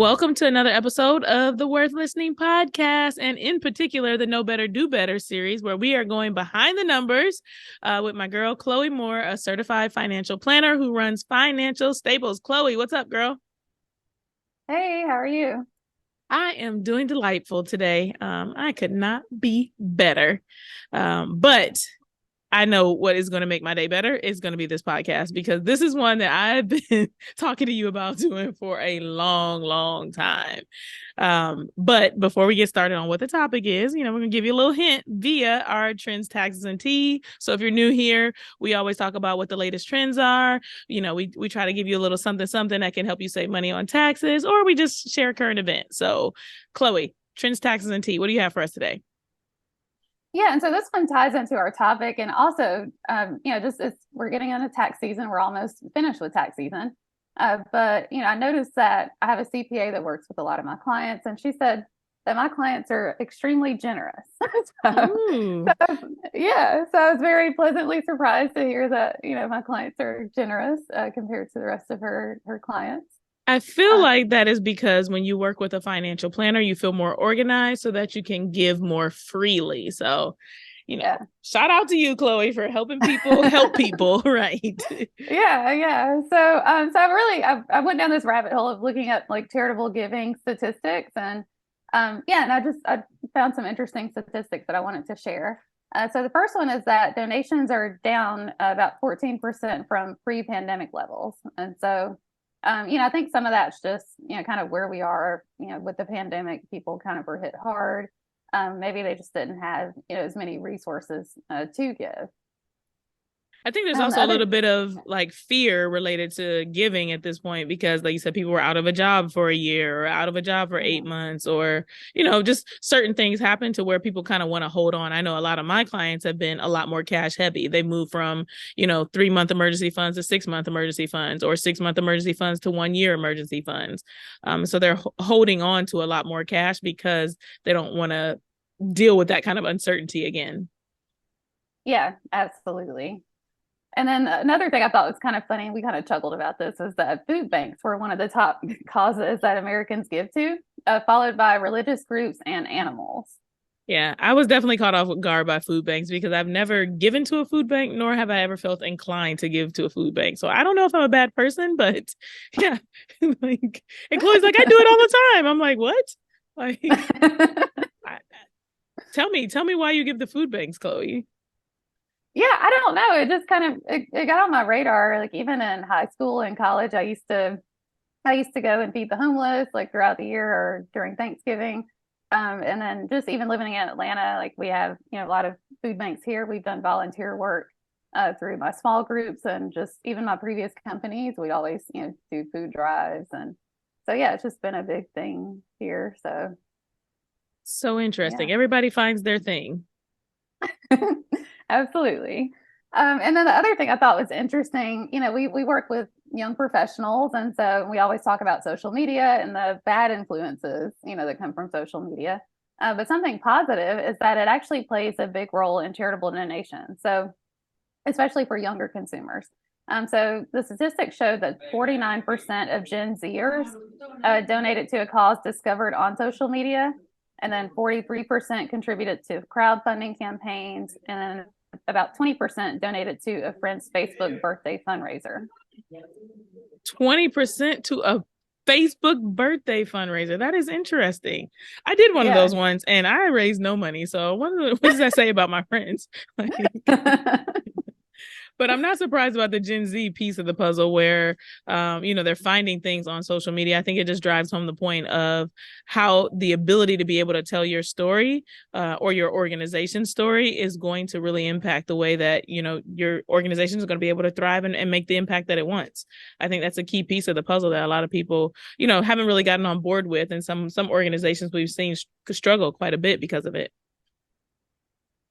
Welcome to another episode of the Worth Listening podcast, and in particular, the Know Better, Do Better series, where we are going behind the numbers with my girl, Chloe Moore, a certified financial planner who runs Financial Staples. Chloe, what's up, girl? Hey, how are you? I am doing delightful today. I could not be better. But I know what is going to make my day better is going to be this podcast, because this is one that I've been talking to you about doing for a long, long time. But before we get started on what the topic is, we're going to give you a little hint via our trends, taxes, and tea. So if you're new here, we always talk about what the latest trends are. We try to give you a little something that can help you save money on taxes, or we just share current events. So Chloe, trends, taxes, and tea, what do you have for us today? Yeah, and so this one ties into our topic, and also, just we're getting into tax season. We're almost finished with tax season, but I noticed that I have a CPA that works with a lot of my clients, and she said that my clients are extremely generous. so, Ooh. yeah, so I was very pleasantly surprised to hear that my clients are generous compared to the rest of her clients. I feel Uh, like that is because when you work with a financial planner, you feel more organized so that you can give more freely. So, yeah. shout out to you, Chloe, for helping people help people, right? Yeah. So I really I went down this rabbit hole of looking at like charitable giving statistics, and and I found some interesting statistics that I wanted to share. So the first one is that donations are down about 14% from pre-pandemic levels, and so I think some of that's just kind of where we are, with the pandemic. People kind of were hit hard. Maybe they just didn't have as many resources to give. I think there's The also a other little bit of like fear related to giving at this point, because, like you said, people were out of a job for a year or out of a job for 8 months, or, just certain things happen to where people kind of want to hold on. I know a lot of my clients have been a lot more cash heavy. They moved from, 3 month emergency funds to 6 month emergency funds, or 6 month emergency funds to 1 year emergency funds. So they're holding on to a lot more cash because they don't want to deal with that kind of uncertainty again. Yeah, absolutely. And then another thing I thought was kind of funny, we kind of chuckled about this, was that food banks were one of the top causes that Americans give to, followed by religious groups and animals. Yeah, I was definitely caught off guard by food banks because I've never given to a food bank, nor have I ever felt inclined to give to a food bank. So I don't know if I'm a bad person, but yeah, like, and Chloe's like, I do it all the time. I'm like, what? Like, I, tell me why you give the food banks, Chloe. Yeah, I don't know. It just kind of it got on my radar. Like even in high school and college, I used to go and feed the homeless like throughout the year or during Thanksgiving. And then just even living in Atlanta, like we have, a lot of food banks here. We've done volunteer work through my small groups and just even my previous companies. We always, do food drives. And so, yeah, it's just been a big thing here. So, So yeah, interesting. Everybody finds their thing. absolutely. And then the other thing I thought was interesting, we work with young professionals, and so we always talk about social media and the bad influences, that come from social media. But something positive is that it actually plays a big role in charitable donations. So, especially for younger consumers. So the statistics show that 49% of Gen Zers donated to a cause discovered on social media, and then 43% contributed to crowdfunding campaigns, and about 20% donated to a friend's Facebook birthday fundraiser. 20% to a Facebook birthday fundraiser. That is interesting. I did one of those Yeah. ones and I raised no money. So what does that say about my friends? Like, but I'm not surprised about the Gen Z piece of the puzzle where, they're finding things on social media. I think it just drives home the point of how the ability to be able to tell your story or your organization's story is going to really impact the way that, your organization is going to be able to thrive and make the impact that it wants. I think that's a key piece of the puzzle that a lot of people, haven't really gotten on board with. And some organizations we've seen struggle quite a bit because of it.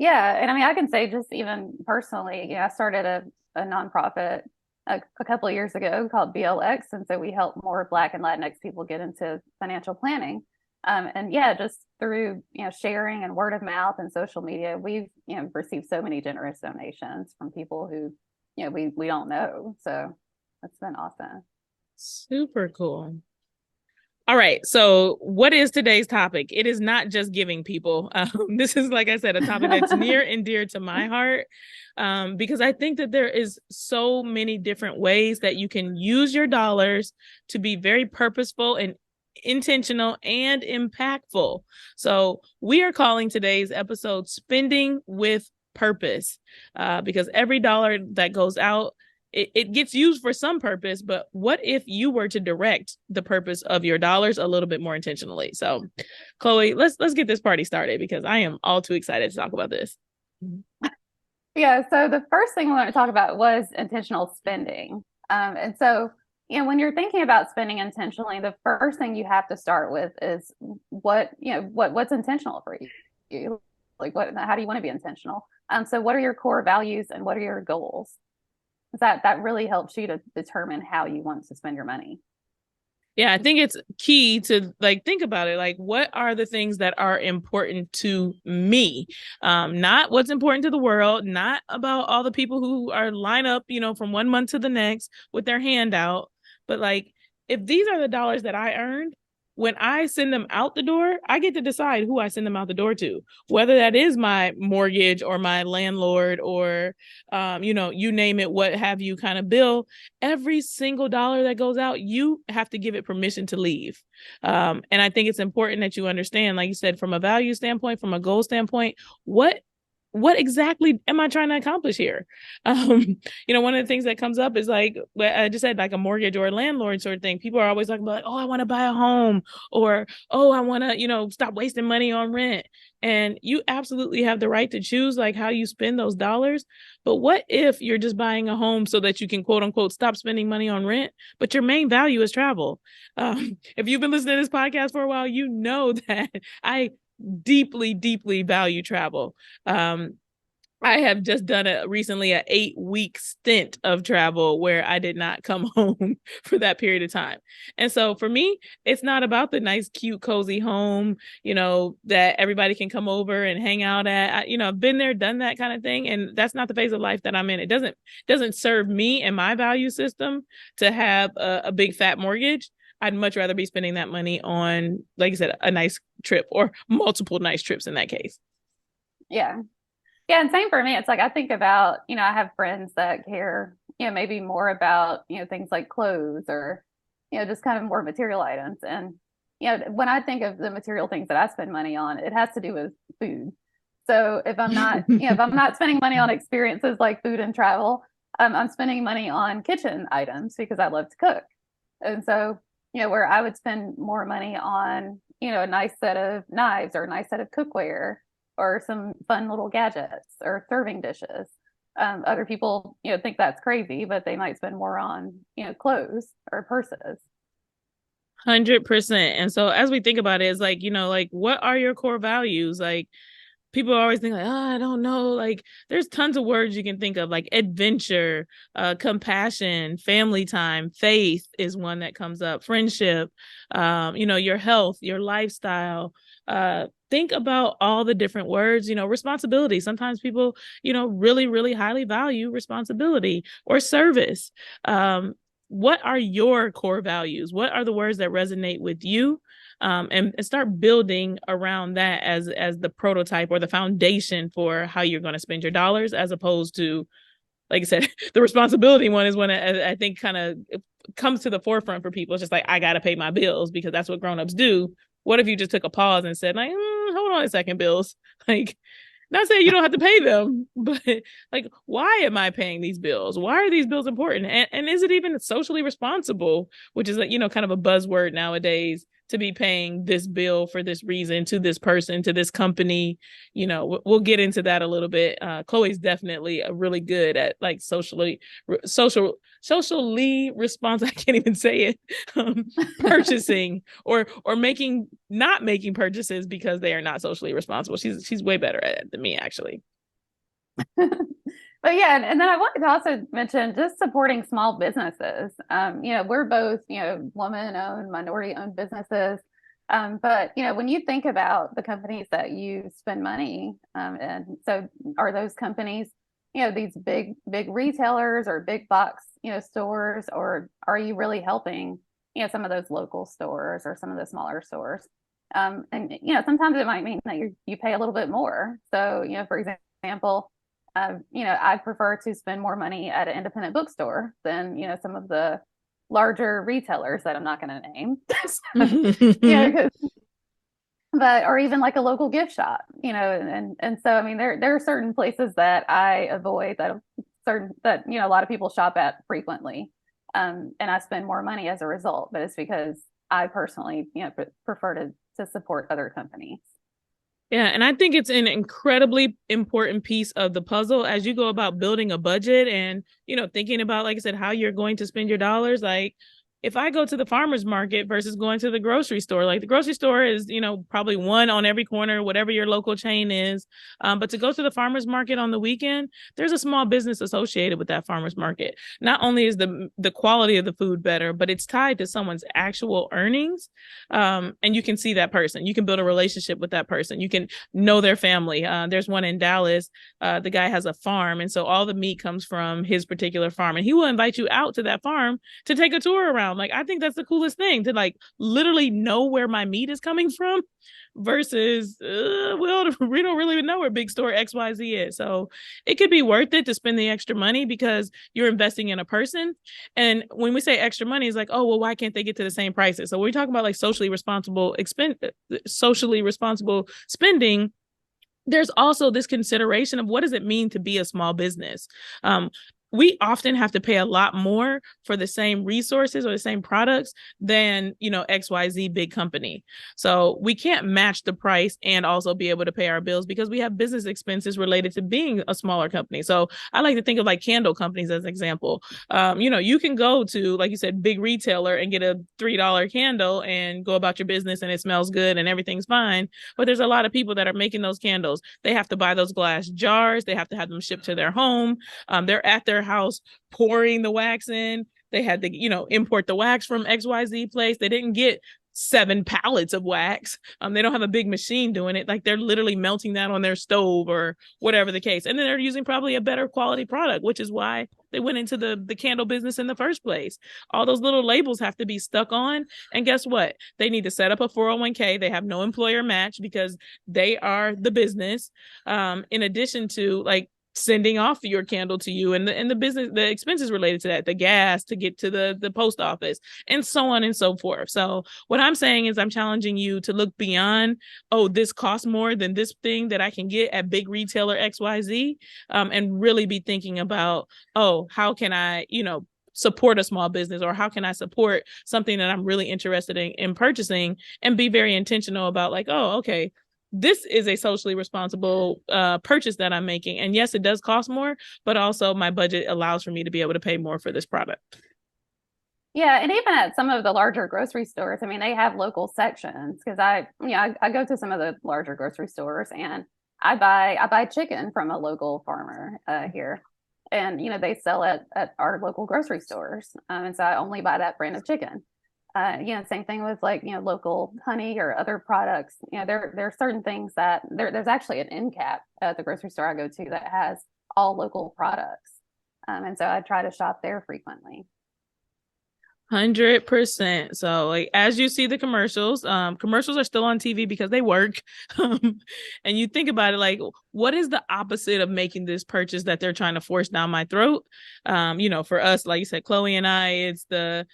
Yeah, and I mean, I can say just even personally, I started a nonprofit a couple of years ago called BLX, and so we help more Black and Latinx people get into financial planning. And yeah, just through sharing and word of mouth and social media, we've received so many generous donations from people who we don't know. So that's been awesome. Super cool. All right. So, what is today's topic? It is not just giving people. This is, like I said, a topic that's near and dear to my heart, because I think that there is so many different ways that you can use your dollars to be very purposeful and intentional and impactful. So, we are calling today's episode "Spending with Purpose," because every dollar that goes out, it gets used for some purpose, but what if you were to direct the purpose of your dollars a little bit more intentionally? So, Chloe, let's get this party started because I am all too excited to talk about this. Yeah, so the first thing we want to talk about was intentional spending. And so, when you're thinking about spending intentionally, the first thing you have to start with is what's intentional for you? Like how do you want to be intentional? So what are your core values and what are your goals? That really helps you to determine how you want to spend your money. Yeah, I think it's key to like think about it. Like, what are the things that are important to me? Not what's important to the world, not about all the people who are line up, from one month to the next with their hand out, but like if these are the dollars that I earned, when I send them out the door, I get to decide who I send them out the door to, whether that is my mortgage or my landlord or, you name it, what have you kind of bill. Every single dollar that goes out, you have to give it permission to leave. And I think it's important that you understand, like you said, from a value standpoint, from a goal standpoint, what exactly am I trying to accomplish here? One of the things that comes up is like I just said, like a mortgage or a landlord sort of thing. People are always talking about, like, oh, I want to buy a home, or oh, I want to, stop wasting money on rent. And you absolutely have the right to choose like how you spend those dollars. But what if you're just buying a home so that you can quote unquote stop spending money on rent, but your main value is travel? If you've been listening to this podcast for a while, you know that I deeply, deeply value travel. I have just done recently an 8-week stint of travel where I did not come home for that period of time. And so for me, it's not about the nice, cute, cozy home, that everybody can come over and hang out at. I've been there, done that kind of thing. And that's not the phase of life that I'm in. It doesn't serve me and my value system to have a big fat mortgage. I'd much rather be spending that money on, like I said, a nice trip or multiple nice trips in that case. Yeah. Yeah, and same for me. It's like I think about, I have friends that care, maybe more about, things like clothes or, just kind of more material items. And, when I think of the material things that I spend money on, it has to do with food. So if I'm not, if I'm not spending money on experiences like food and travel, I'm spending money on kitchen items because I love to cook. And so, where I would spend more money on, a nice set of knives or a nice set of cookware or some fun little gadgets or serving dishes. Other people, think that's crazy, but they might spend more on, clothes or purses. 100%. And so as we think about it, it's like, like what are your core values? Like people always think like, oh, I don't know. Like there's tons of words you can think of, like adventure, compassion, family time, faith is one that comes up, friendship, your health, your lifestyle. Think about all the different words, responsibility. Sometimes people, really, really highly value responsibility or service. What are your core values? What are the words that resonate with you? And start building around that as the prototype or the foundation for how you're going to spend your dollars, as opposed to, like I said, the responsibility one is when I think kind of comes to the forefront for people. It's just like, I got to pay my bills because that's what grownups do. What if you just took a pause and said like, hold on a second, bills, like, not saying you don't have to pay them, but like, why am I paying these bills? Why are these bills important? And is it even socially responsible, which is like, kind of a buzzword nowadays, to be paying this bill for this reason to this person, to this company. We'll get into that a little bit. Chloe's definitely really good at like socially responsible. I can't even say it. Purchasing or not making purchases because they are not socially responsible. She's way better at it than me, actually. But yeah, and then I wanted to also mention just supporting small businesses. We're both, woman-owned, minority-owned businesses. But when you think about the companies that you spend money, and so are those companies, these big retailers or big box, stores, or are you really helping, some of those local stores or some of the smaller stores. And sometimes it might mean that you pay a little bit more. So, for example, I'd prefer to spend more money at an independent bookstore than, some of the larger retailers that I'm not going to name. Because but or even like a local gift shop, and so I mean there are certain places that I avoid that a lot of people shop at frequently, and I spend more money as a result, but it's because I personally prefer to support other companies. Yeah, and I think it's an incredibly important piece of the puzzle as you go about building a budget and, thinking about, like I said, how you're going to spend your dollars. Like, if I go to the farmer's market versus going to the grocery store, like the grocery store is, probably one on every corner, whatever your local chain is. But to go to the farmer's market on the weekend, there's a small business associated with that farmer's market. Not only is the quality of the food better, but it's tied to someone's actual earnings. And you can see that person. You can build a relationship with that person. You can know their family. There's one in Dallas. The guy has a farm. And so all the meat comes from his particular farm. And he will invite you out to that farm to take a tour around. Like, I think that's the coolest thing, to like literally know where my meat is coming from versus, well, we don't really know where big store XYZ is. So it could be worth it to spend the extra money because you're investing in a person. And when we say extra money, it's like, oh, well, why can't they get to the same prices? So when we talk about like socially responsible spending, there's also this consideration of what does it mean to be a small business? We often have to pay a lot more for the same resources or the same products than, XYZ big company. So we can't match the price and also be able to pay our bills because we have business expenses related to being a smaller company. So I like to think of like candle companies as an example. You can go to, like you said, big retailer and get a $3 candle and go about your business and it smells good and everything's fine. But there's a lot of people that are making those candles. They have to buy those glass jars. They have to have them shipped to their home. They're at their house pouring the wax in. They had to, import the wax from XYZ place. They didn't get 7 pallets of wax. They don't have a big machine doing it. Like, they're literally melting that on their stove or whatever the case. And then they're using probably a better quality product, which is why they went into the candle business in the first place. All those little labels have to be stuck on. And guess what? They need to set up a 401k. They have no employer match because they are the business. In addition to like sending off your candle to you and the business, the expenses related to that, the gas to get to the post office and so on and so forth. So what I'm saying is I'm challenging you to look beyond, oh, this costs more than this thing that I can get at big retailer XYZ, and really be thinking about, oh, how can I, support a small business, or how can I support something that I'm really interested in purchasing, and be very intentional about like, oh, okay, this is a socially responsible purchase that I'm making. And yes, it does cost more, but also my budget allows for me to be able to pay more for this product. Yeah, and even at some of the larger grocery stores, I mean, they have local sections because I go to some of the larger grocery stores and I buy chicken from a local farmer here, and they sell it at our local grocery stores, and so I only buy that brand of chicken. Same thing with like, local honey or other products. There are certain things that there's actually an end cap at the grocery store I go to that has all local products. And so I try to shop there frequently. 100%. So like, as you see the commercials are still on TV because they work. And you think about it, like, what is the opposite of making this purchase that they're trying to force down my throat? For us, like you said, Chloe and I, it's the,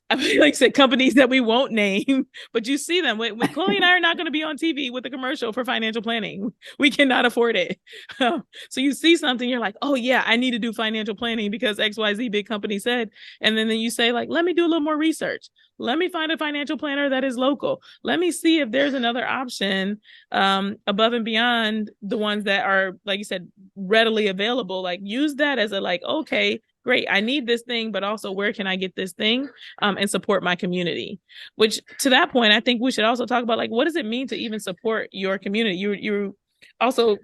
I mean, like I said, companies that we won't name, but you see them. When Chloe and I are not going to be on TV with a commercial for financial planning. We cannot afford it. So you see something, you're like, oh yeah, I need to do financial planning because XYZ big company said. And then you say like, let me do a little more research. Let me find a financial planner that is local. Let me see if there's another option above and beyond the ones that are, like you said, readily available. Like, use that as a like, okay, great, I need this thing, but also where can I get this thing, and support my community? Which, to that point, I think we should also talk about like, what does it mean to even support your community? You also,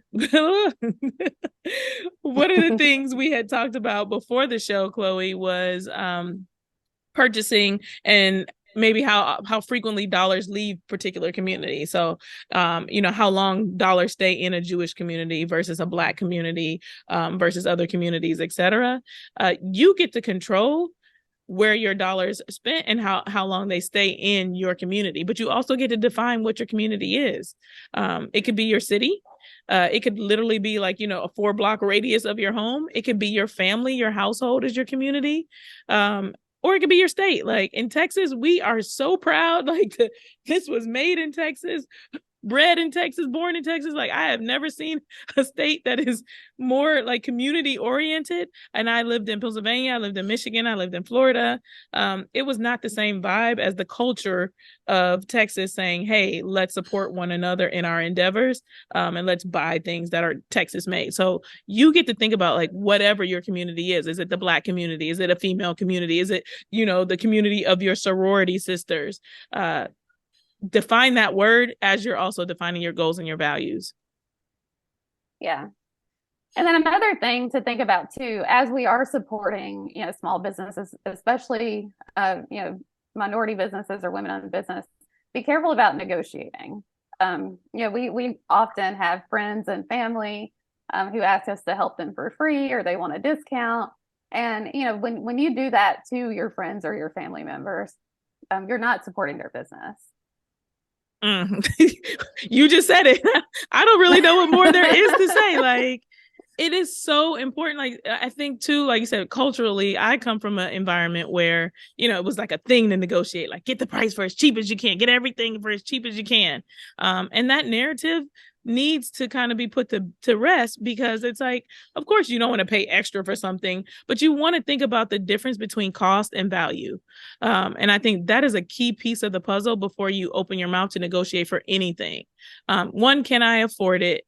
one of the things we had talked about before the show, Chloe, was purchasing and maybe how frequently dollars leave particular communities. So, how long dollars stay in a Jewish community versus a Black community, versus other communities, etc. You get to control where your dollars spent and how long they stay in your community. But you also get to define what your community is. It could be your city. It could literally be like, you know, a 4-block radius of your home. It could be your family, your household is your community. Or it could be your state. Like in Texas, we are so proud. Like this was made in Texas, bred in Texas, born in Texas. Like I have never seen a state that is more like community oriented. And I lived in Pennsylvania, I lived in Michigan, I lived in Florida. It was not the same vibe as the culture of Texas saying, hey, let's support one another in our endeavors, and let's buy things that are Texas made. So you get to think about like whatever your community is. Is it the Black community? Is it a female community? Is it, you know, the community of your sorority sisters? Define that word as you're also defining your goals and your values. Yeah. And then another thing to think about too, as we are supporting, you know, small businesses, especially, you know, minority businesses or women-owned business, be careful about negotiating. You know, we often have friends and family who ask us to help them for free or they want a discount. And, you know, when you do that to your friends or your family members, you're not supporting their business. You just said it. I don't really know what more there is to say. Like, it is so important. Like, I think too, like you said, culturally, I come from an environment where, you know, it was like a thing to negotiate, like get the price for as cheap as you can, get everything for as cheap as you can. And that narrative needs to kind of be put to rest, because it's like, of course, you don't want to pay extra for something, but you want to think about the difference between cost and value. And I think that is a key piece of the puzzle before you open your mouth to negotiate for anything. One, can I afford it?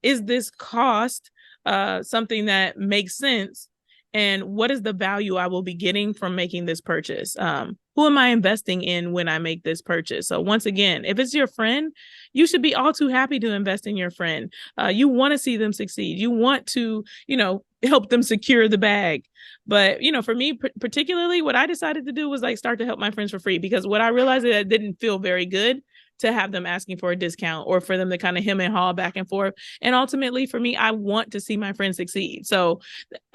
Is this cost something that makes sense? And what is the value I will be getting from making this purchase? Who am I investing in when I make this purchase? So once again, if it's your friend, you should be all too happy to invest in your friend. You want to see them succeed. You want to, you know, help them secure the bag. But, you know, for me, particularly, what I decided to do was like start to help my friends for free, because what I realized is that it didn't feel very good to have them asking for a discount or for them to kind of hem and haw back and forth. And ultimately for me, I want to see my friends succeed. So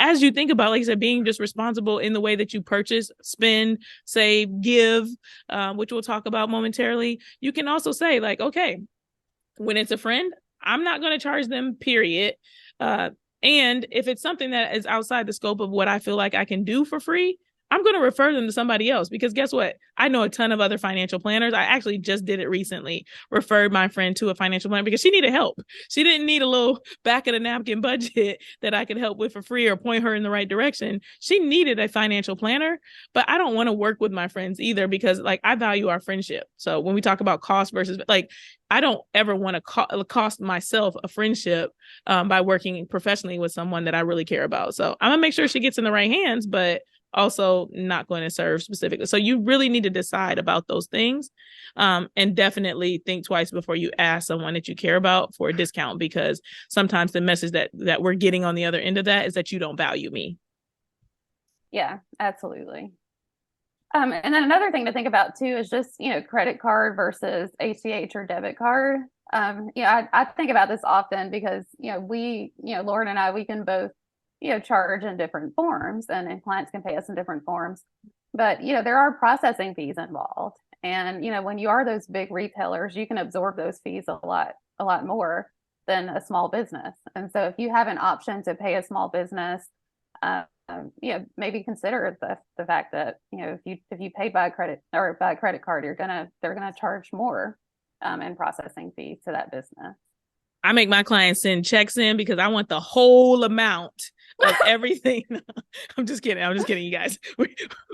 as you think about, like I said, being just responsible in the way that you purchase, spend, save, give, which we'll talk about momentarily, you can also say like, okay, when it's a friend, I'm not going to charge them, period. And if it's something that is outside the scope of what I feel like I can do for free, I'm going to refer them to somebody else, because guess what? I know a ton of other financial planners. I actually just did it recently, referred my friend to a financial planner because she needed help. She didn't need a little back of the napkin budget that I could help with for free or point her in the right direction. She needed a financial planner, but I don't want to work with my friends either, because like I value our friendship. So when we talk about cost versus like, I don't ever want to cost myself a friendship by working professionally with someone that I really care about. So I'm gonna make sure she gets in the right hands, but also not going to serve specifically. So you really need to decide about those things, and definitely think twice before you ask someone that you care about for a discount, because sometimes the message that we're getting on the other end of that is that you don't value me. Yeah, absolutely. And then another thing to think about too is just, you know, credit card versus ACH or debit card. You know, I think about this often because, you know, Lauren and I, we can both, you know, charge in different forms, and clients can pay us in different forms. But, you know, there are processing fees involved. And, you know, when you are those big retailers, you can absorb those fees a lot more than a small business. And so if you have an option to pay a small business, you know, maybe consider the fact that, you know, if you pay by credit or by credit card, they're gonna charge more in processing fees to that business. I make my clients send checks in because I want the whole amount of everything. I'm just kidding. I'm just kidding, you guys.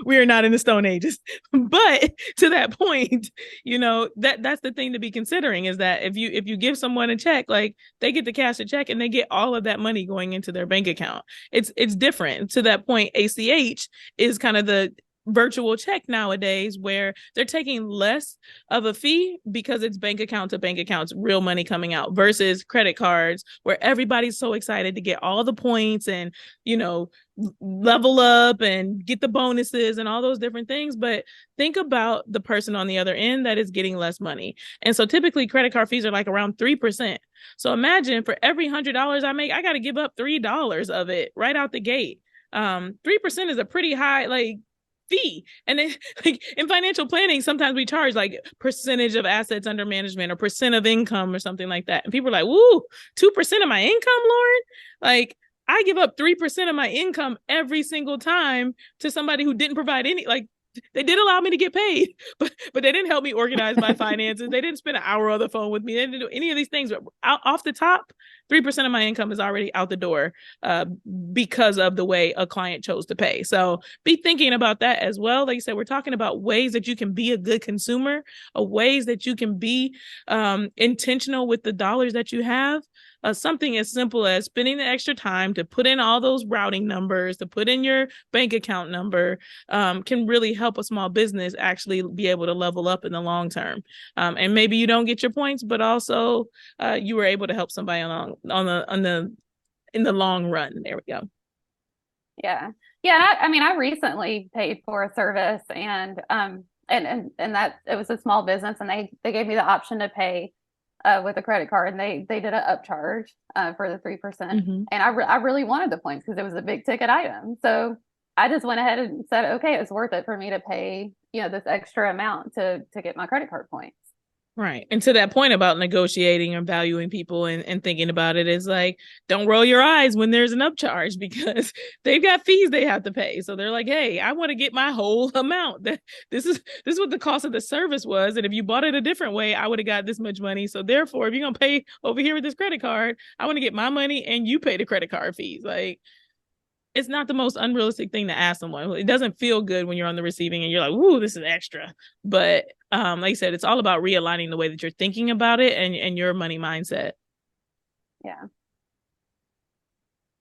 We are not in the Stone Ages. But to that point, you know, that's the thing to be considering, is that if you give someone a check, like they get to cash a check and they get all of that money going into their bank account. It's different. To that point, ACH is kind of the virtual check nowadays, where they're taking less of a fee because it's bank account to bank accounts, real money coming out, versus credit cards where everybody's so excited to get all the points and, you know, level up and get the bonuses and all those different things. But think about the person on the other end that is getting less money. And so typically credit card fees are like around 3%. So imagine for every $100 I make, I got to give up $3 of it right out the gate. 3% is a pretty high, like, fee. And then like in financial planning, sometimes we charge like percentage of assets under management or percent of income or something like that. And people are like, woo, 2% of my income, Lauryn? Like, I give up 3% of my income every single time to somebody who didn't provide any, like, they did allow me to get paid, but they didn't help me organize my finances. They didn't spend an hour on the phone with me. They didn't do any of these things. But off the top, 3% of my income is already out the door because of the way a client chose to pay. So be thinking about that as well. Like you said, we're talking about ways that you can be a good consumer, ways that you can be intentional with the dollars that you have. Something as simple as spending the extra time to put in all those routing numbers, to put in your bank account number, can really help a small business actually be able to level up in the long term. And maybe you don't get your points, but also you were able to help somebody in the long run. There we go. Yeah. Yeah. I mean, I recently paid for a service and that it was a small business and they gave me the option to pay with a credit card, and they did an upcharge for the 3%. Mm-hmm. And I really wanted the points because it was a big ticket item. So I just went ahead and said, okay, it's worth it for me to pay, this extra amount to get my credit card points. Right. And to that point about negotiating or valuing people and thinking about it is like, don't roll your eyes when there's an upcharge because they've got fees they have to pay. So they're like, hey, I want to get my whole amount. This is what the cost of the service was. And if you bought it a different way, I would have got this much money. So therefore, if you're going to pay over here with this credit card, I want to get my money and you pay the credit card fees. Like, it's not the most unrealistic thing to ask someone. It doesn't feel good when you're on the receiving and you're like, "Ooh, this is extra." But like I said, it's all about realigning the way that you're thinking about it and your money mindset. Yeah.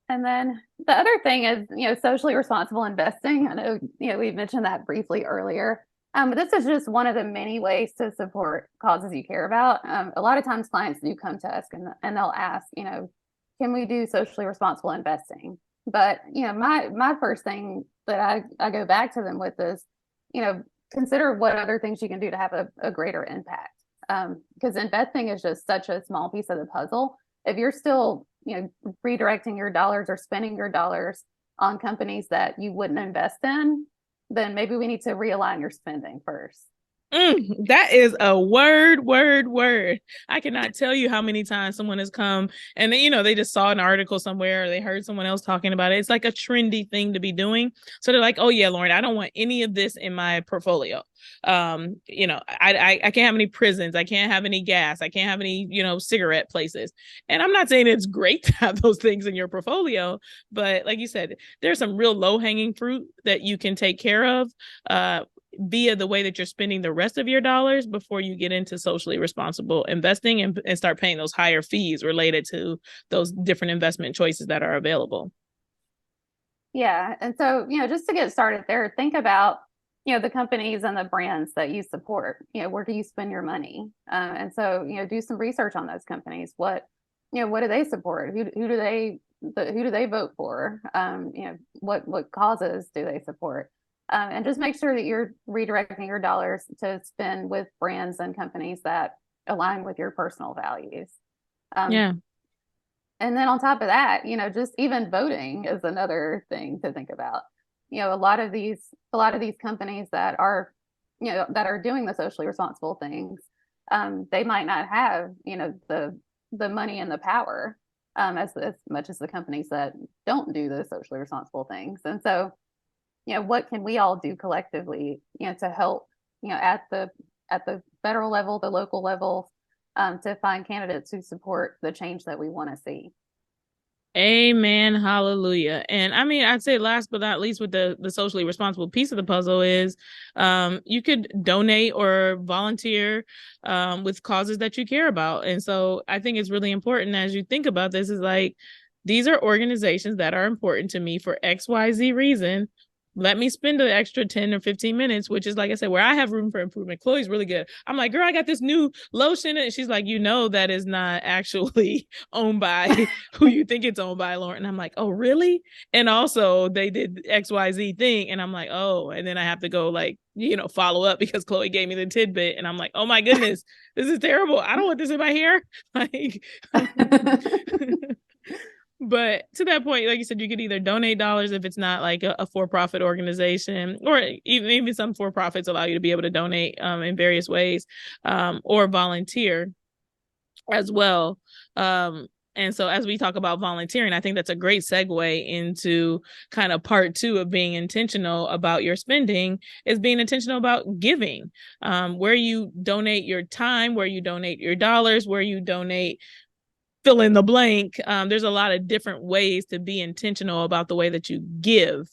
And then the other thing is, socially responsible investing. I know, we mentioned that briefly earlier. But this is just one of the many ways to support causes you care about. A lot of times clients do come to us and they'll ask, can we do socially responsible investing? But, my first thing that I go back to them with is, consider what other things you can do to have a greater impact. Because investing is just such a small piece of the puzzle. If you're still, redirecting your dollars or spending your dollars on companies that you wouldn't invest in, then maybe we need to realign your spending first. That is a word. I cannot tell you how many times someone has come and they just saw an article somewhere or they heard someone else talking about it. It's like a trendy thing to be doing. So they're like, oh yeah, Lauryn, I don't want any of this in my portfolio. I can't have any prisons. I can't have any gas. I can't have any, cigarette places. And I'm not saying it's great to have those things in your portfolio, but like you said, there's some real low hanging fruit that you can take care of, via the way that you're spending the rest of your dollars before you get into socially responsible investing and start paying those higher fees related to those different investment choices that are available. Yeah. And so, just to get started there, think about, the companies and the brands that you support. Where do you spend your money? And so, do some research on those companies. What do they support? Who do they vote for? What causes do they support? And just make sure that you're redirecting your dollars to spend with brands and companies that align with your personal values. Yeah. And then on top of that, just even voting is another thing to think about. A lot of these companies that are, that are doing the socially responsible things, they might not have, the money and the power as much as the companies that don't do the socially responsible things. And so, what can we all do collectively, to help, at the federal level, the local level, to find candidates who support the change that we want to see. Amen. Hallelujah. And I mean, I'd say last but not least with the socially responsible piece of the puzzle is you could donate or volunteer with causes that you care about. And so I think it's really important as you think about this is like, these are organizations that are important to me for XYZ reason. Let me spend the extra 10 or 15 minutes, which is, like I said, where I have room for improvement. Chloe's really good. I'm like, girl, I got this new lotion. And she's like, that is not actually owned by who you think it's owned by, Lauryn. And I'm like, oh, really? And also they did XYZ thing. And I'm like, oh, and then I have to go follow up because Chloe gave me the tidbit. And I'm like, oh my goodness, this is terrible. I don't want this in my hair. Like, But to that point, like you said, you could either donate dollars if it's not like a for-profit organization, or even some for-profits allow you to be able to donate in various ways, or volunteer as well. And so as we talk about volunteering, I think that's a great segue into kind of part two of being intentional about your spending, is being intentional about giving, where you donate your time, where you donate your dollars, where you donate fill in the blank. There's a lot of different ways to be intentional about the way that you give.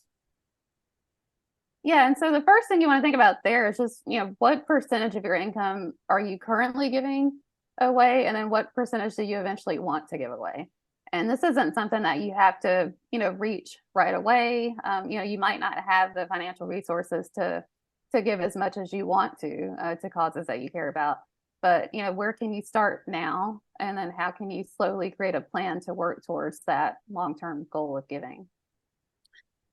Yeah, and so the first thing you want to think about there is just, what percentage of your income are you currently giving away, and then what percentage do you eventually want to give away? And this isn't something that you have to, reach right away. You might not have the financial resources to give as much as you want to causes that you care about. But where can you start now, and then how can you slowly create a plan to work towards that long-term goal of giving?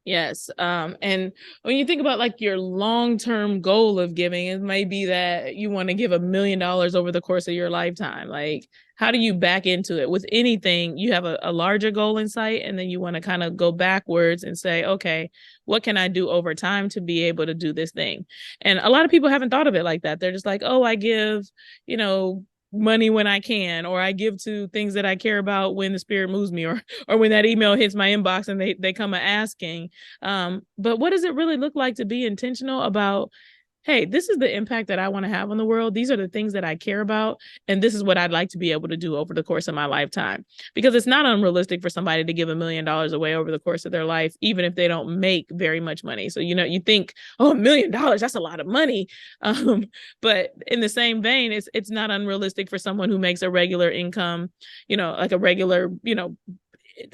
Yes. And when you think about like your long-term goal of giving, it might be that you want to give $1 million over the course of your lifetime. Like, how do you back into it? With anything, you have a larger goal in sight, and then you want to kind of go backwards and say, okay, what can I do over time to be able to do this thing? And a lot of people haven't thought of it like that. They're just like, oh, I give, money when I can, or I give to things that I care about when the spirit moves me, or when that email hits my inbox and they come asking. But what does it really look like to be intentional about, hey, this is the impact that I want to have on the world. These are the things that I care about. And this is what I'd like to be able to do over the course of my lifetime. Because it's not unrealistic for somebody to give $1 million away over the course of their life, even if they don't make very much money. So, you think, oh, $1 million, that's a lot of money. But in the same vein, it's not unrealistic for someone who makes a regular income, like a regular,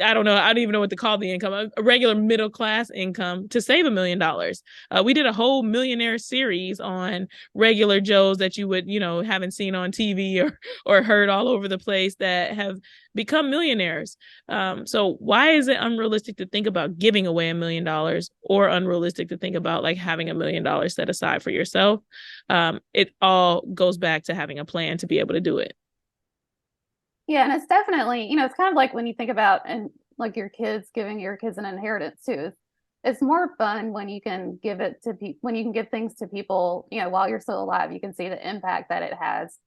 I don't know. I don't even know what to call the income, a regular middle class income, to save $1 million. We did a whole millionaire series on regular Joes that you would, haven't seen on TV or heard all over the place that have become millionaires. So why is it unrealistic to think about giving away $1 million, or unrealistic to think about like having $1 million set aside for yourself? It all goes back to having a plan to be able to do it. Yeah, and it's definitely, it's kind of like when you think about, and like giving your kids an inheritance too. It's more fun when you can give it to people, when you can give things to people, while you're still alive. You can see the impact that it has,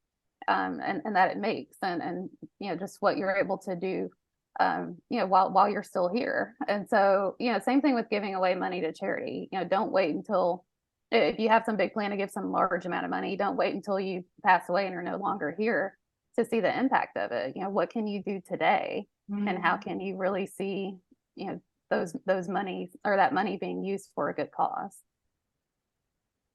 and that it makes, and just what you're able to do, while you're still here. And so, same thing with giving away money to charity. Don't wait until, if you have some big plan to give some large amount of money, don't wait until you pass away and are no longer here to see the impact of it. What can you do today, and how can you really see, those money, or that money, being used for a good cause?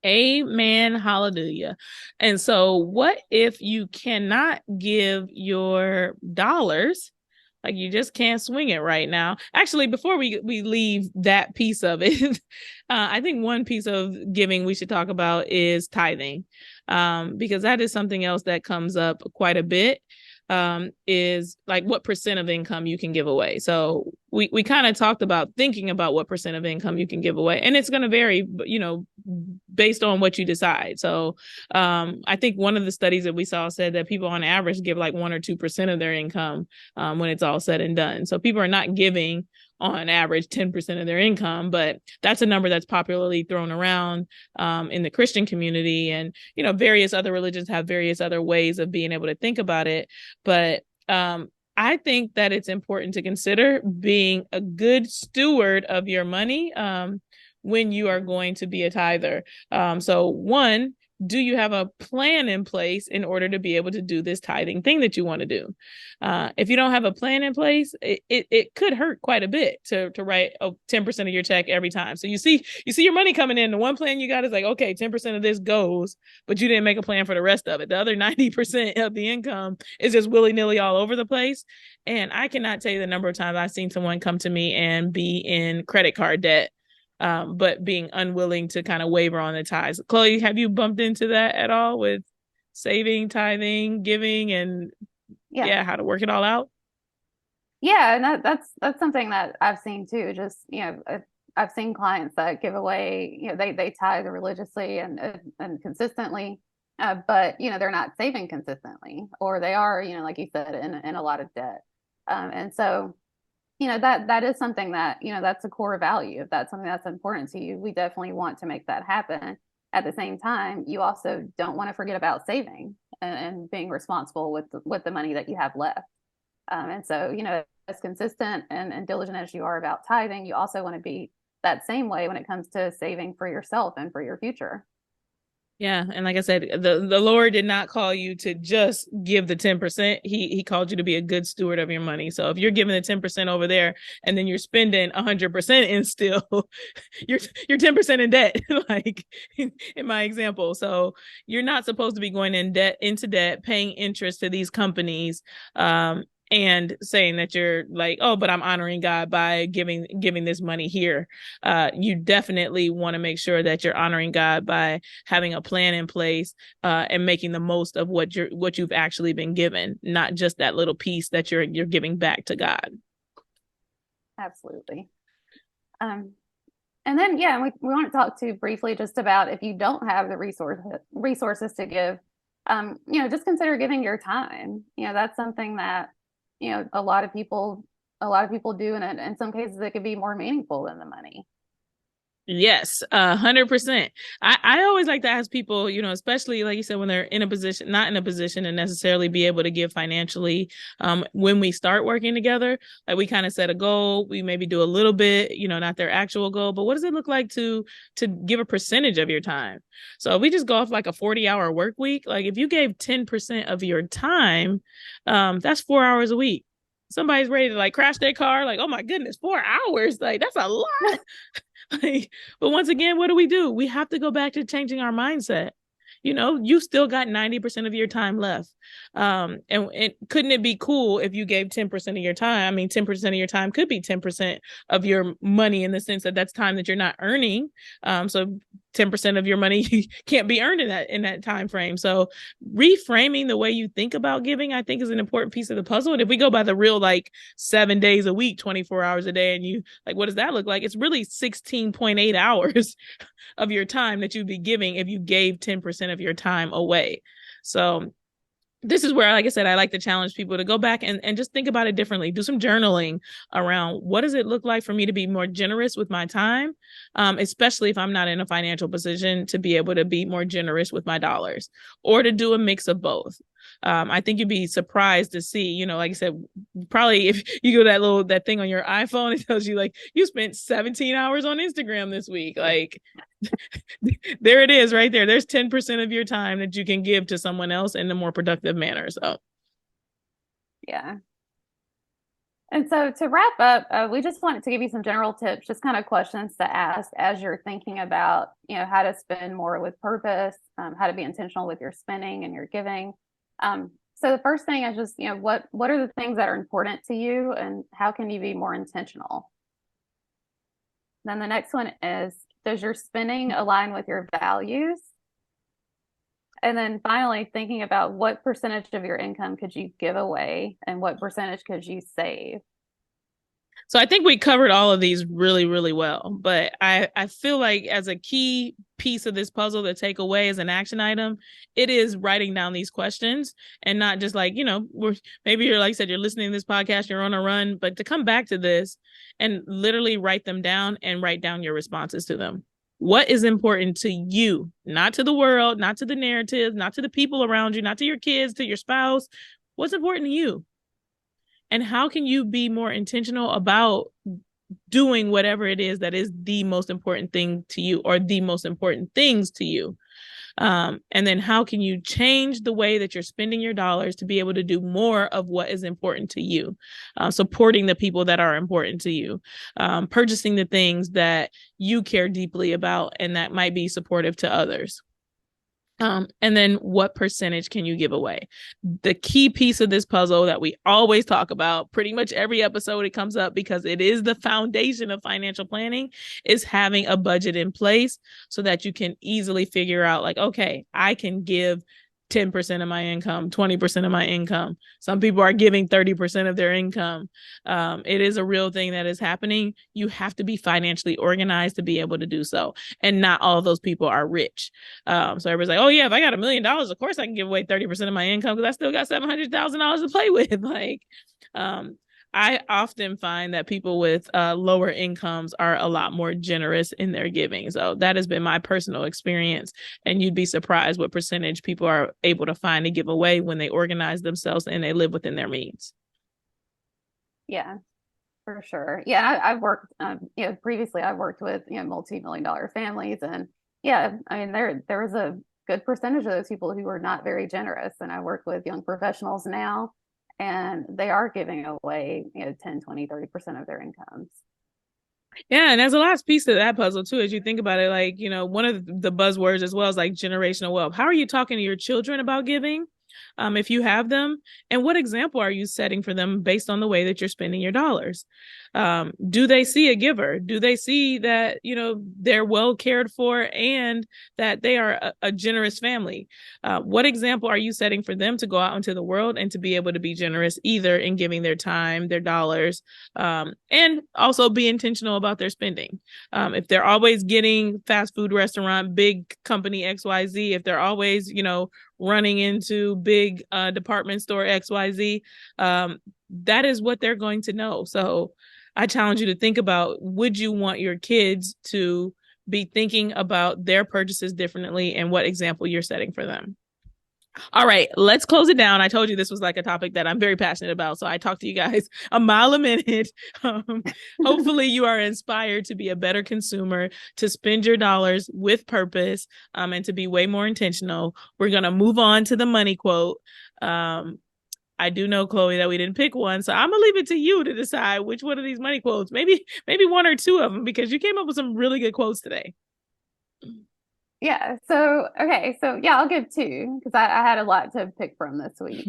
Amen. Hallelujah. And so what if you cannot give your dollars? Like, you just can't swing it right now. Actually, before we leave that piece of it, I think one piece of giving we should talk about is tithing, because that is something else that comes up quite a bit. Is like what percent of income you can give away. So we kind of talked about thinking about what percent of income you can give away, and it's going to vary, based on what you decide. So I think one of the studies that we saw said that people on average give like 1 or 2% of their income when it's all said and done. So people are not giving on average 10% of their income, but that's a number that's popularly thrown around in the Christian community. And, various other religions have various other ways of being able to think about it. But I think that it's important to consider being a good steward of your money when you are going to be a tither. So one, do you have a plan in place in order to be able to do this tithing thing that you want to do? If you don't have a plan in place, it could hurt quite a bit to write 10% of your check every time. So you see your money coming in. The one plan you got is like, okay, 10% of this goes, but you didn't make a plan for the rest of it. The other 90% of the income is just willy-nilly all over the place. And I cannot tell you the number of times I've seen someone come to me and be in credit card debt, but being unwilling to kind of waver on the tithes. Chloe, have you bumped into that at all with saving, tithing, giving, and how to work it all out? Yeah, and that's something that I've seen too. Just, I've seen clients that give away, they tithe religiously and consistently, but they're not saving consistently, or they are, like you said, in a lot of debt. And so that is something that, that's a core value. If that's something that's important to you, we definitely want to make that happen. At the same time, you also don't want to forget about saving and being responsible with the money that you have left. And so, as consistent and diligent as you are about tithing, you also want to be that same way when it comes to saving for yourself and for your future. Yeah, and like I said, the Lord did not call you to just give the 10%. He called you to be a good steward of your money. So if you're giving the 10% over there and then you're spending 100% and still you're 10% in debt, like in my example. So you're not supposed to be going into debt, paying interest to these companies, and saying that you're like, oh, but I'm honoring God by giving this money here. You definitely want to make sure that you're honoring God by having a plan in place, and making the most of what you've actually been given, not just that little piece that you're giving back to God. Absolutely. And then, yeah, we want to talk to briefly just about if you don't have the resources to give, just consider giving your time. That's something that, a lot of people do, and in some cases it could be more meaningful than the money. Yes, 100%. I always like to ask people, especially like you said, when they're not in a position to necessarily be able to give financially, when we start working together, like we kind of set a goal, we maybe do a little bit, not their actual goal, but what does it look like to give a percentage of your time? So if we just go off like a 40-hour work week, like if you gave 10% of your time, that's 4 hours a week. Somebody's ready to like crash their car, like, oh my goodness, 4 hours, like that's a lot. Like, but once again, what do? We have to go back to changing our mindset. You still got 90% of your time left. And couldn't it be cool if you gave 10% of your time? I mean, 10% of your time could be 10% of your money, in the sense that that's time that you're not earning. So 10% of your money can't be earned in that time frame. So reframing the way you think about giving, I think, is an important piece of the puzzle. And if we go by the real, like 7 days a week, 24 hours a day, and you like, what does that look like? It's really 16.8 hours of your time that you'd be giving if you gave 10% of your time away. So this is where, like I said, I like to challenge people to go back and just think about it differently. Do some journaling around what does it look like for me to be more generous with my time, especially if I'm not in a financial position to be able to be more generous with my dollars, or to do a mix of both. I think you'd be surprised to see, like I said, probably if you go to that thing on your iPhone, it tells you like you spent 17 hours on Instagram this week. Like there it is right there. There's 10% of your time that you can give to someone else in a more productive manner. So yeah. And so to wrap up, we just wanted to give you some general tips, just kind of questions to ask as you're thinking about, how to spend more with purpose, how to be intentional with your spending and your giving. So the first thing is just, what are the things that are important to you, and how can you be more intentional? Then the next one is, does your spending align with your values? And then finally, thinking about what percentage of your income could you give away and what percentage could you save? So I think we covered all of these really, really well. But I feel like as a key piece of this puzzle to take away as an action item, it is writing down these questions, and not just like, maybe you're, like I said, you're listening to this podcast, you're on a run, but to come back to this and literally write them down and write down your responses to them. What is important to you, not to the world, not to the narrative, not to the people around you, not to your kids, to your spouse? What's important to you? And how can you be more intentional about doing whatever it is that is the most important thing to you, or the most important things to you? And then how can you change the way that you're spending your dollars to be able to do more of what is important to you? Supporting the people that are important to you, purchasing the things that you care deeply about and that might be supportive to others. And then what percentage can you give away? The key piece of this puzzle that we always talk about, pretty much every episode it comes up, because it is the foundation of financial planning, is having a budget in place so that you can easily figure out like, okay, I can give 10% of my income, 20% of my income. Some people are giving 30% of their income. It is a real thing that is happening. You have to be financially organized to be able to do so. And not all of those people are rich. So everybody's like, oh yeah, if I got $1 million, of course I can give away 30% of my income because I still got $700,000 to play with. Like, I often find that people with lower incomes are a lot more generous in their giving. So that has been my personal experience. And you'd be surprised what percentage people are able to find to give away when they organize themselves and they live within their means. Yeah, for sure. Yeah, I've worked, previously I've worked with, multi-million dollar families, and yeah, I mean, there was a good percentage of those people who were not very generous. And I work with young professionals now, and they are giving away, 10, 20, 30% of their incomes. Yeah, and there's a last piece to that puzzle too, as you think about it. Like, one of the buzzwords as well is like generational wealth. How are you talking to your children about giving? If you have them, and what example are you setting for them based on the way that you're spending your dollars? Do they see a giver? Do they see that, they're well cared for and that they are a generous family? What example are you setting for them to go out into the world and to be able to be generous, either in giving their time, their dollars, and also be intentional about their spending? If they're always getting fast food restaurant, big company XYZ, if they're always, running into big department store XYZ, that is what they're going to know. So I challenge you to think about, would you want your kids to be thinking about their purchases differently, and what example you're setting for them? All right, let's close it down. I told you this was like a topic that I'm very passionate about. So I talk to you guys a mile a minute. Hopefully you are inspired to be a better consumer, to spend your dollars with purpose, and to be way more intentional. We're going to move on to the money quote. I do know, Chloe, that we didn't pick one. So I'm going to leave it to you to decide which one of these money quotes, maybe one or two of them, because you came up with some really good quotes today. Yeah. So, okay. So, yeah, I'll give two because I had a lot to pick from this week.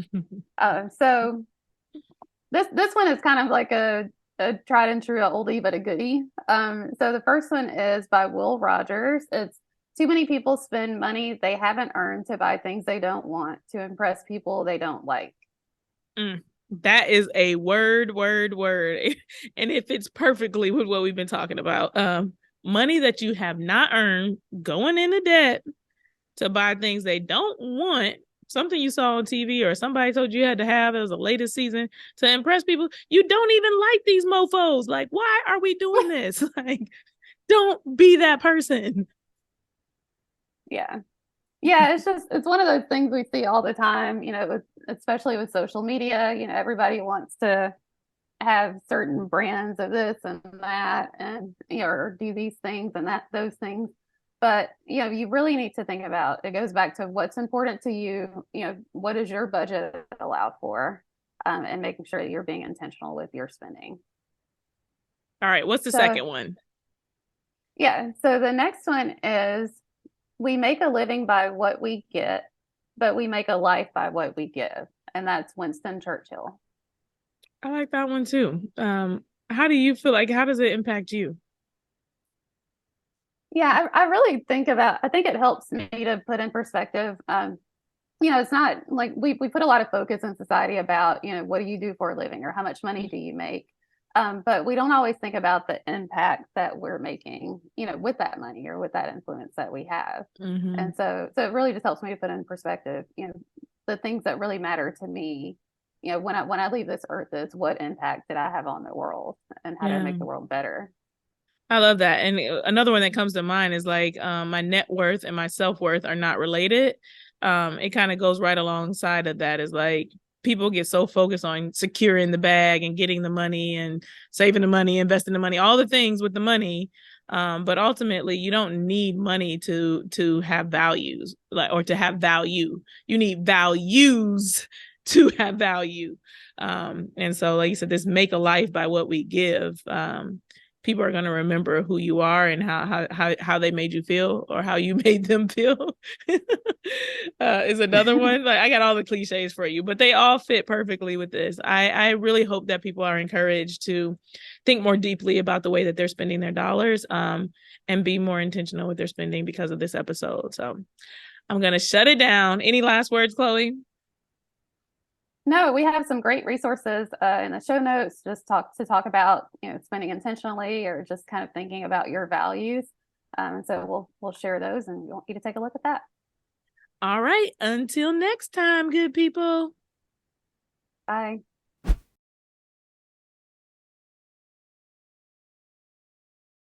So this one is kind of like a tried and true oldie but a goodie. So the first one is by Will Rogers. It's, too many people spend money they haven't earned to buy things they don't want to impress people they don't like. That is a word. And it fits perfectly with what we've been talking about. Money that you have not earned, going into debt to buy things they don't want, something you saw on TV or somebody told you had to have, it was the latest season, to impress people. You don't even like these mofos. Like, why are we doing this? Like, don't be that person. Yeah. Yeah, it's one of those things we see all the time, especially with social media. Everybody wants to have certain brands of this and that, and or do these things and those things. But you really need to think about, it goes back to what's important to you. What does your budget allow for, and making sure that you're being intentional with your spending. All right, what's the second one? Yeah, so the next one is, we make a living by what we get, but we make a life by what we give. And that's Winston Churchill. I like that one too. How do you feel? Like, how does it impact you? Yeah, I really I think it helps me to put in perspective. It's not like we put a lot of focus in society about, what do you do for a living or how much money do you make? But we don't always think about the impact that we're making, with that money or with that influence that we have. Mm-hmm. And so it really just helps me to put in perspective, the things that really matter to me, when I leave this earth, is what impact did I have on the world, and how do I make the world better? I love that. And another one that comes to mind is like, my net worth and my self-worth are not related. It kind of goes right alongside of that, is like, people get so focused on securing the bag and getting the money and saving the money, investing the money, all the things with the money. But ultimately you don't need money to have values, like, or to have value. You need values to have value. And so, like you said, this make a life by what we give. People are going to remember who you are and how they made you feel, or how you made them feel. Is another one. Like, I got all the cliches for you, but they all fit perfectly with this. I really hope that people are encouraged to think more deeply about the way that they're spending their dollars, and be more intentional with their spending because of this episode. So I'm going to shut it down. Any last words, Chloe? No, we have some great resources in the show notes, just talk about, spending intentionally, or just kind of thinking about your values. So we'll share those, and we want you to take a look at that. All right. Until next time, good people. Bye.